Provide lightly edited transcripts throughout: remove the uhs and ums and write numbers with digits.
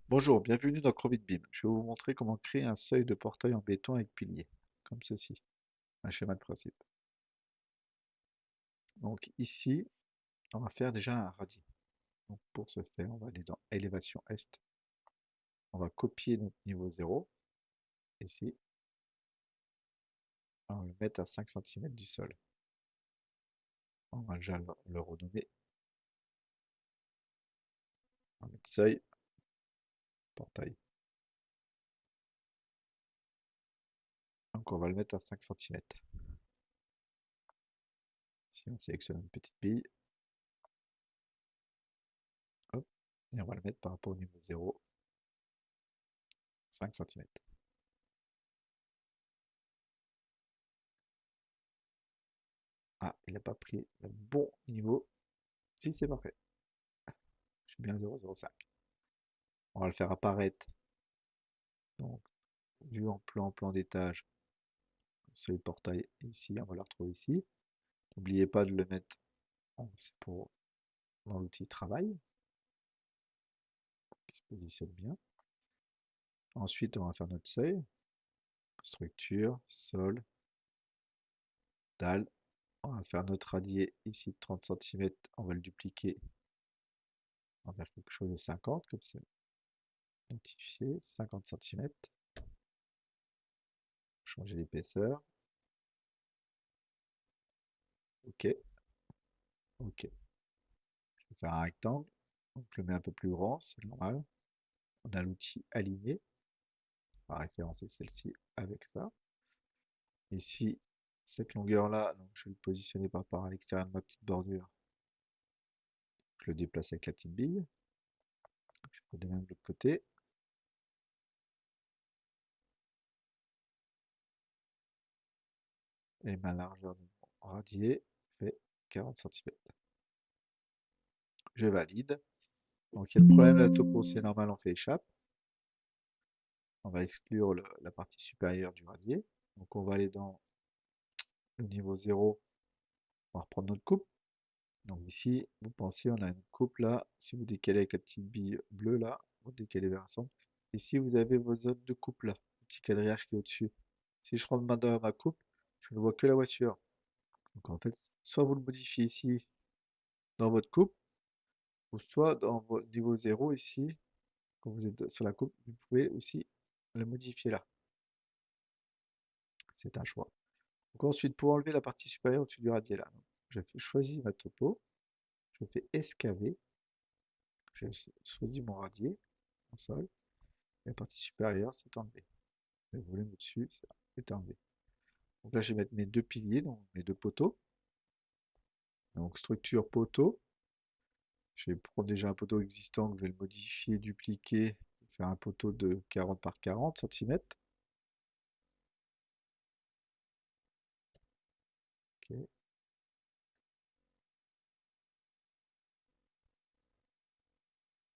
Bonjour, bienvenue dans ChromitBeam. Je vais vous montrer comment créer un seuil de portail en béton avec pilier, comme ceci, un schéma de principe. Donc ici, on va faire déjà un radier. Donc pour ce faire, on va aller dans élévation est. On va copier notre niveau 0, ici. On va le mettre à 5 cm du sol. On va déjà le renommer. On va mettre seuil, portail. Donc on va le mettre à 5 cm. Ici, on sélectionne une petite bille. Hop, et on va le mettre par rapport au niveau 0, 5 cm. Ah, il n'a pas pris le bon niveau. Si, c'est parfait. Je suis bien 0,05. On va le faire apparaître. Donc, vue en plan d'étage, c'est le portail ici, on va le retrouver ici. N'oubliez pas de le mettre c'est pour dans l'outil travail, qui se positionne bien. Ensuite, on va faire notre seuil, structure, sol, dalle. On va faire notre radier ici de 30 cm, on va le dupliquer, on va faire quelque chose de 50, comme c'est notifié, 50 cm. Changer l'épaisseur. OK, OK. Je vais faire un rectangle, donc je le mets un peu plus grand, c'est normal. On a l'outil aligné. On va référencer celle-ci avec ça. Ici, cette longueur-là, donc je vais le positionner par rapport à l'extérieur de ma petite bordure. Je le déplace avec la petite bille. Je fais de même de l'autre côté. Et ma largeur de mon radier fait 40 cm. Je valide. Donc il y a le problème de la topo, c'est normal, on fait échappe. On va exclure la partie supérieure du radier. Donc on va aller dans le niveau 0. On va reprendre notre coupe. Donc ici, vous pensez, on a une coupe là. Si vous décalez avec la petite bille bleue là, vous décalez vers le centre. Ici, vous avez vos zones de coupe là, le petit quadrillage qui est au-dessus. Si je rentre maintenant dans ma coupe, je ne vois que la voiture. Donc en fait, soit vous le modifiez ici dans votre coupe, ou soit dans votre niveau 0 ici, quand vous êtes sur la coupe, vous pouvez aussi le modifier là. C'est un choix. Donc ensuite, pour enlever la partie supérieure au-dessus du radier là, donc, je choisis ma topo, je fais escaver, je choisis mon radier, mon sol. La partie supérieure, c'est enlevé. Le volume au-dessus, c'est enlevé. Donc là, je vais mettre mes deux piliers, donc mes deux poteaux. Donc structure poteau. Je vais prendre déjà un poteau existant que je vais le modifier, dupliquer, faire un poteau de 40 par 40 cm. Ok.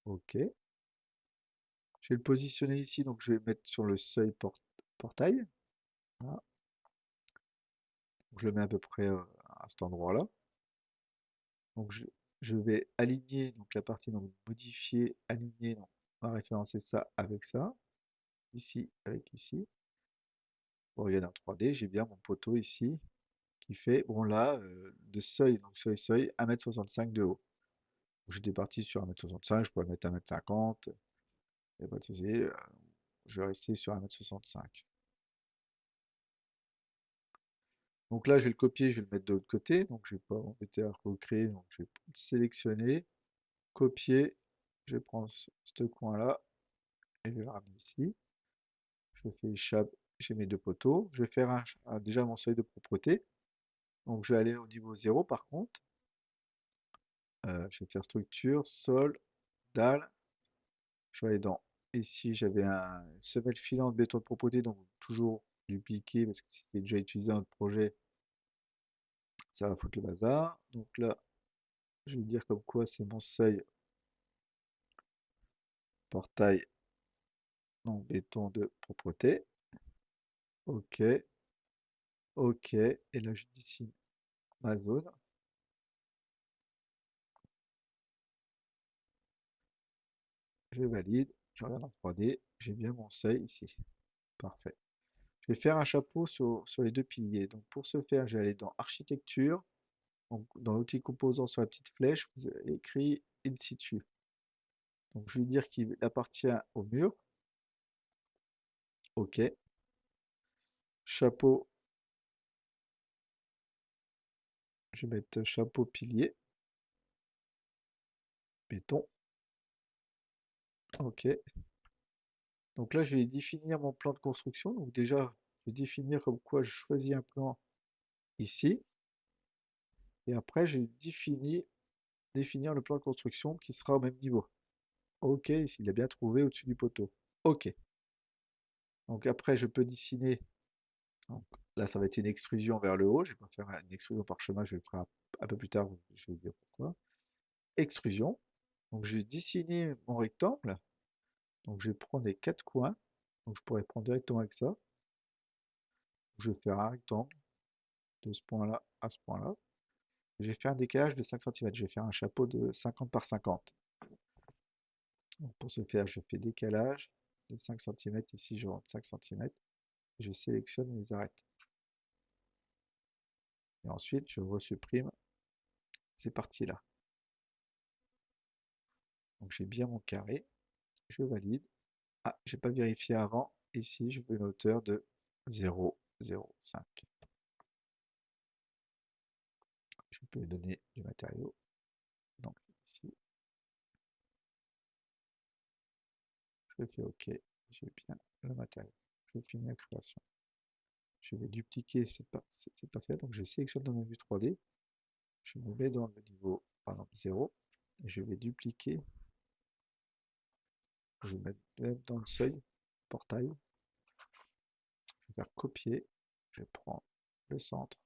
Ok. Je vais le positionner ici, donc je vais le mettre sur le seuil portail. Voilà. Donc, je le mets à peu près à cet endroit-là. Donc je vais aligner donc la partie donc modifier, aligner, donc on va référencer ça avec ça, ici avec ici. Bon, regarde en 3D, j'ai bien mon poteau ici qui fait, bon là, de seuil, donc seuil, 1,65 m de haut. J'étais parti sur 1,65 m, je pourrais mettre 1,50 m, il n'y a pas de souci, je vais rester sur 1,65 m. Donc là, je vais le copier, je vais le mettre de l'autre côté, donc je ne vais pas m'embêter à recréer, donc je vais sélectionner, copier, je vais prendre ce coin-là, et je vais le ramener ici. Je fais échappe, j'ai mes deux poteaux. Je vais faire déjà mon seuil de propreté. Donc je vais aller au niveau 0 par contre. Je vais faire structure, sol, dalle. Je vais aller dans, ici j'avais un semelle filant de béton de propreté, donc toujours dupliquer parce que si c'est déjà utilisé dans le projet, ça va foutre le bazar. Donc là, je vais dire comme quoi c'est mon seuil portail en béton de propreté. Ok, ok. Et là je dessine ma zone. Je valide. Je regarde en 3D, j'ai bien mon seuil ici. Parfait. Je vais faire un chapeau sur les deux piliers. Donc pour ce faire, je vais aller dans Architecture. Donc, dans l'outil composant sur la petite flèche, vous avez écrit In situ. Donc je vais dire qu'il appartient au mur. OK. Chapeau, je vais mettre chapeau pilier, béton. OK. Donc là, je vais définir mon plan de construction. Donc déjà, je vais définir comme quoi je choisis un plan ici. Et après, je vais définir le plan de construction qui sera au même niveau. OK, ici, il a bien trouvé au-dessus du poteau. OK. Donc après, je peux dessiner. Donc, là, ça va être une extrusion vers le haut. Je vais pas faire une extrusion par chemin, je vais le faire un peu plus tard. Je vais vous dire pourquoi. Extrusion. Donc je vais dessiner mon rectangle. Donc je vais prendre les quatre coins. Donc je pourrais prendre directement avec ça. Je vais faire un rectangle de ce point-là à ce point-là. Je vais faire un décalage de 5 cm. Je vais faire un chapeau de 50 par 50. Donc pour ce faire, je fais décalage de 5 cm. Ici, je rentre 5 cm. Je sélectionne les arêtes. Et ensuite, je resupprime ces parties-là. Donc j'ai bien mon carré. Je valide. Ah, j'ai pas vérifié avant. Ici, je veux une hauteur de 0,05. Je peux lui donner du matériau. Donc ici, je fais OK. J'ai bien le matériau. Je finis la création. Je vais dupliquer cette partie-là. Donc je sélectionne dans ma vue 3D. Je me mets dans le niveau, par exemple, 0. Et je vais dupliquer. Je vais mettre même dans le seuil, portail. Je vais faire copier. Je prends le centre.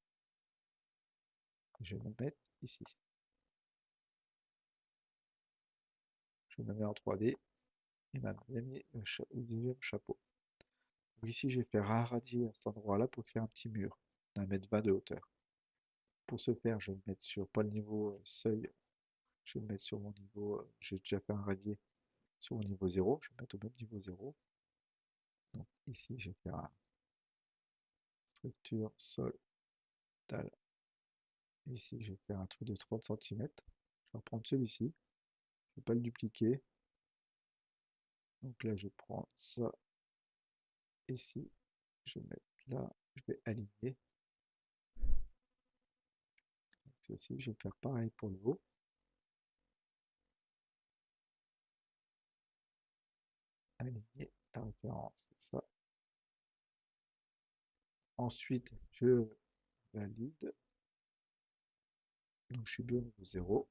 Je vais me mettre ici. Je me mets en 3D. Et maintenant, j'ai mis le deuxième chapeau. Donc ici, je vais faire irradier à cet endroit-là pour faire un petit mur d'1,20 m de hauteur. Pour ce faire, je vais me mettre sur, pas le niveau seuil, je vais me mettre sur mon niveau, j'ai déjà fait un radier sur mon niveau 0, je vais me mettre au même niveau 0. Donc ici, je vais faire un structure, sol, dalle. Ici, je vais faire un truc de 30 cm. Je vais reprendre celui-ci, je ne vais pas le dupliquer. Donc là, je prends ça ici, je vais mettre là, je vais aligner. Ceci, je vais faire pareil pour le haut. Aligner la référence, c'est ça. Ensuite, je valide. Donc je suis bien au niveau 0.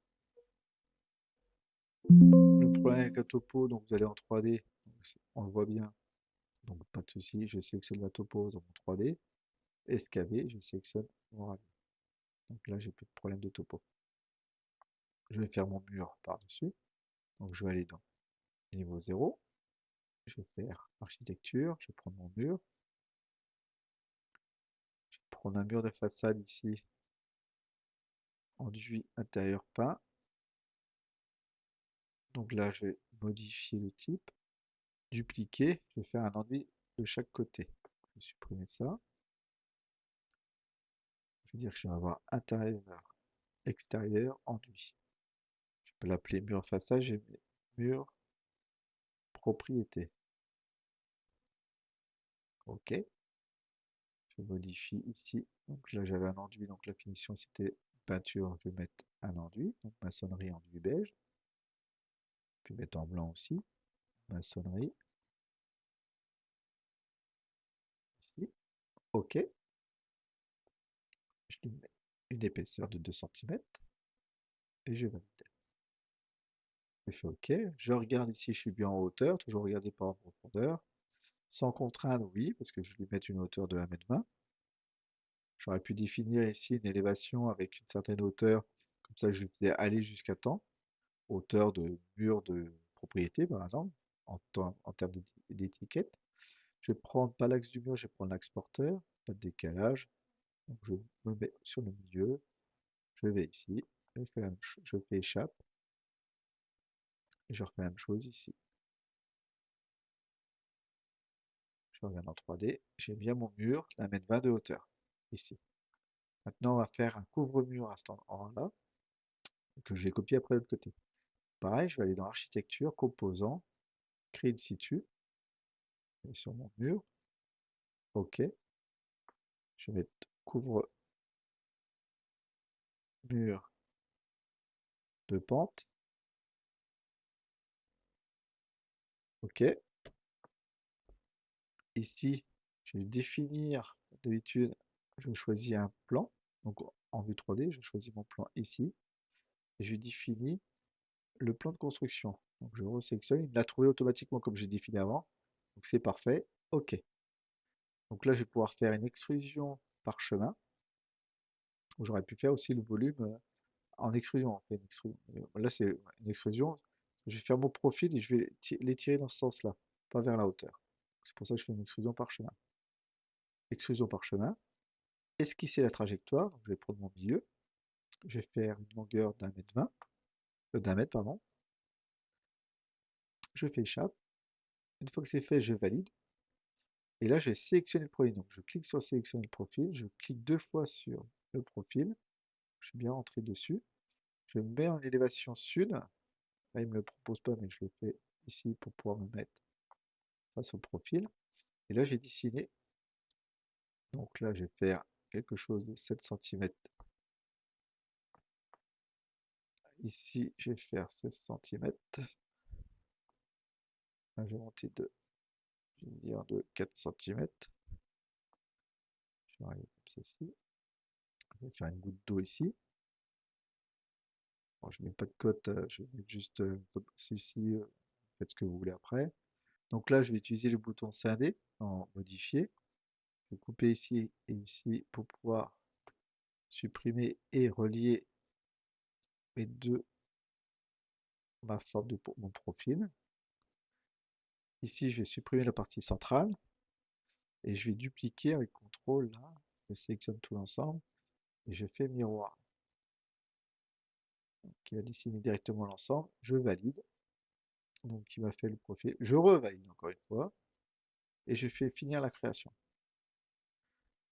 Le problème avec la topo, donc vous allez en 3D, on le voit bien, donc pas de souci, je sélectionne la topo dans mon 3D, escavé, je sélectionne mon radier. Donc là j'ai plus de problème de topo. Je vais faire mon mur par-dessus, donc je vais aller dans niveau 0, je vais faire architecture, je vais prendre mon mur, je vais prendre un mur de façade ici, enduit intérieur peint, donc là je vais modifier le type, dupliquer, je vais faire un enduit de chaque côté. Je vais supprimer ça. Je veux dire que je vais avoir intérieur, extérieur, enduit. Je peux l'appeler mur façade, j'ai mur propriété. OK. Je modifie ici. Donc là j'avais un enduit, donc la finition c'était peinture, je vais mettre un enduit, donc maçonnerie enduit beige. Puis mettre en blanc aussi. Maçonnerie. Ici. OK. Je lui mets une épaisseur de 2 cm et je valide. Je fais OK. Je regarde ici, je suis bien en hauteur, toujours regarder par rapport en profondeur. Sans contraindre, oui, parce que je vais lui mettre une hauteur de 1,20 m. J'aurais pu définir ici une élévation avec une certaine hauteur, comme ça je le faisais aller jusqu'à temps, hauteur de mur de propriété par exemple, en termes d'étiquette. Je vais prendre pas l'axe du mur, je vais prendre l'axe porteur, pas de décalage. Donc je me mets sur le milieu, je vais ici, je fais échappe, et je refais la même chose ici. Je reviens en 3D. J'ai bien mon mur, 1,20 m de hauteur, ici. Maintenant, on va faire un couvre-mur à cet endroit-là, que j'ai copié après de l'autre côté. Pareil, je vais aller dans architecture, composants, créer une situ, et sur mon mur, OK. Je vais mettre couvre-mur de pente, OK. Ici, je vais définir, d'habitude, je choisis un plan, donc en vue 3D, je choisis mon plan ici, et je définis le plan de construction. Donc je resélectionne, il me l'a trouvé automatiquement comme j'ai défini avant, donc c'est parfait, OK. Donc là, je vais pouvoir faire une extrusion parchemin, où j'aurais pu faire aussi le volume en extrusion. En fait, là, c'est une extrusion. Je vais faire mon profil et je vais l'étirer dans ce sens-là, pas vers la hauteur. C'est pour ça que je fais une extrusion parchemin. Extrusion parchemin. Esquisser la trajectoire. Donc, je vais prendre mon milieu. Je vais faire une longueur d'1,20 m, d'1 mètre, pardon. Je fais échappe. Une fois que c'est fait, je valide. Et là, je vais sélectionner le profil. Donc, je clique sur sélectionner le profil. Je clique 2 fois sur le profil. Je suis bien rentré dessus. Je me mets en élévation sud. Là, il ne me le propose pas, mais je le fais ici pour pouvoir me mettre face au profil. Et là, j'ai dessiné. Donc là, je vais faire quelque chose de 7 cm. Ici, je vais faire 16 cm. Là, je vais monter je vais dire de 4 cm. Je vais arriver comme ceci. Je vais faire une goutte d'eau ici. Bon, je ne mets pas de cote, je vais mettre juste comme ceci. Faites ce que vous voulez après. Donc là, je vais utiliser le bouton scinder en modifier. Je vais couper ici et ici pour pouvoir supprimer et relier mes deux, ma forme de mon profil. Ici, je vais supprimer la partie centrale et je vais dupliquer avec CTRL là. Je sélectionne tout l'ensemble et je fais miroir qui va dessiner directement l'ensemble. Je valide. Donc, il m'a fait le profil. Je revalide encore une fois et je fais finir la création.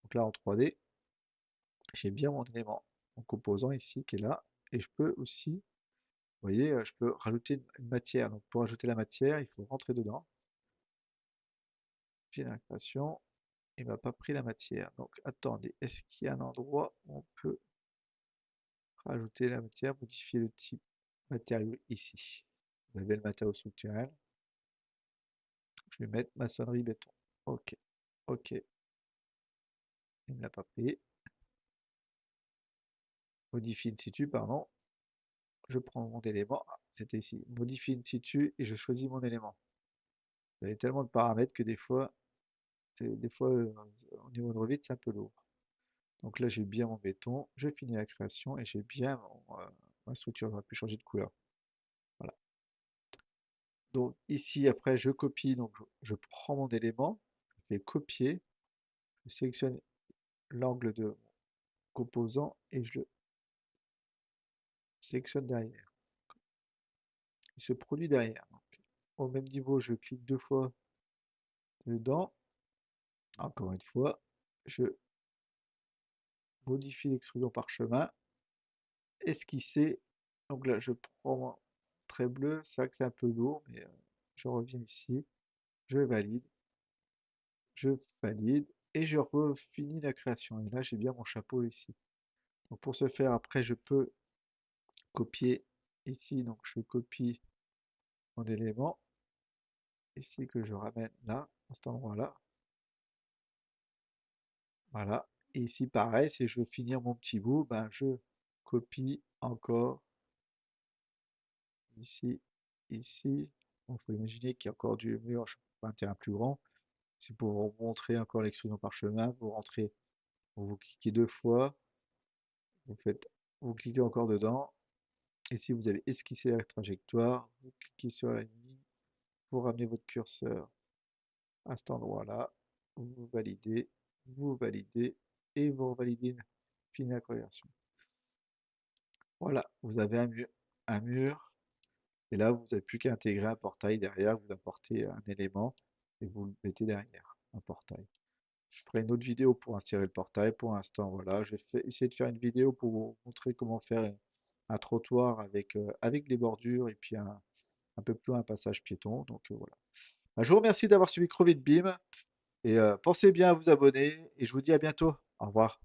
Donc là, en 3D, j'ai bien mon élément, mon composant ici qui est là. Et je peux aussi, vous voyez, je peux rajouter une matière. Donc, pour ajouter la matière, il faut rentrer dedans. Finir la création. Il m'a pas pris la matière. Donc, attendez, est-ce qu'il y a un endroit où on peut rajouter la matière, modifier le type matériau ici. Vous avez le matériau structurel. Je vais mettre maçonnerie béton. OK. OK. Il ne l'a pas pris. Modifie in situ, pardon. Je prends mon élément. Ah, c'était ici. Modifie in situ et je choisis mon élément. Vous avez tellement de paramètres que des fois au niveau de Revit, c'est un peu lourd. Donc là, j'ai bien mon béton. Je finis la création et j'ai bien ma structure. J'aurais pu changer de couleur. Voilà. Donc ici, après, je copie. Donc je prends mon élément. Je vais copier. Je sélectionne l'angle de mon composant et je le sélectionne derrière. Il se produit derrière. Donc, au même niveau, je clique 2 fois dedans. Encore une fois, je modifie l'extrusion parchemin, esquisser. Donc là, je prends mon trait bleu. C'est vrai que c'est un peu lourd, mais je reviens ici. Je valide et je refinis la création. Et là, j'ai bien mon chapeau ici. Donc pour ce faire, après, je peux copier ici. Donc je copie mon élément ici que je ramène là, à cet endroit-là. Voilà. Et ici, pareil, si je veux finir mon petit bout, ben, je copie encore ici, ici. Il faut imaginer qu'il y a encore du mur, je pas un terrain plus grand. C'est pour vous montrer encore l'extrusion parchemin. Vous rentrez, vous cliquez 2 fois, vous faites, vous cliquez encore dedans. Ici, vous allez esquisser la trajectoire, vous cliquez sur la ligne, vous ramenez votre curseur à cet endroit-là, vous validez et vous revalidez, finir la conversion. Voilà, vous avez un mur, et là vous n'avez plus qu'à intégrer un portail derrière, vous apportez un élément et vous le mettez derrière. un portail. Je ferai une autre vidéo pour insérer le portail. Pour l'instant, voilà, je vais essayer de faire une vidéo pour vous montrer comment faire un trottoir avec les bordures et puis un peu plus loin un passage piéton. Donc voilà. Bah, je vous remercie d'avoir suivi Crevit Beam et pensez bien à vous abonner et je vous dis à bientôt. Au revoir.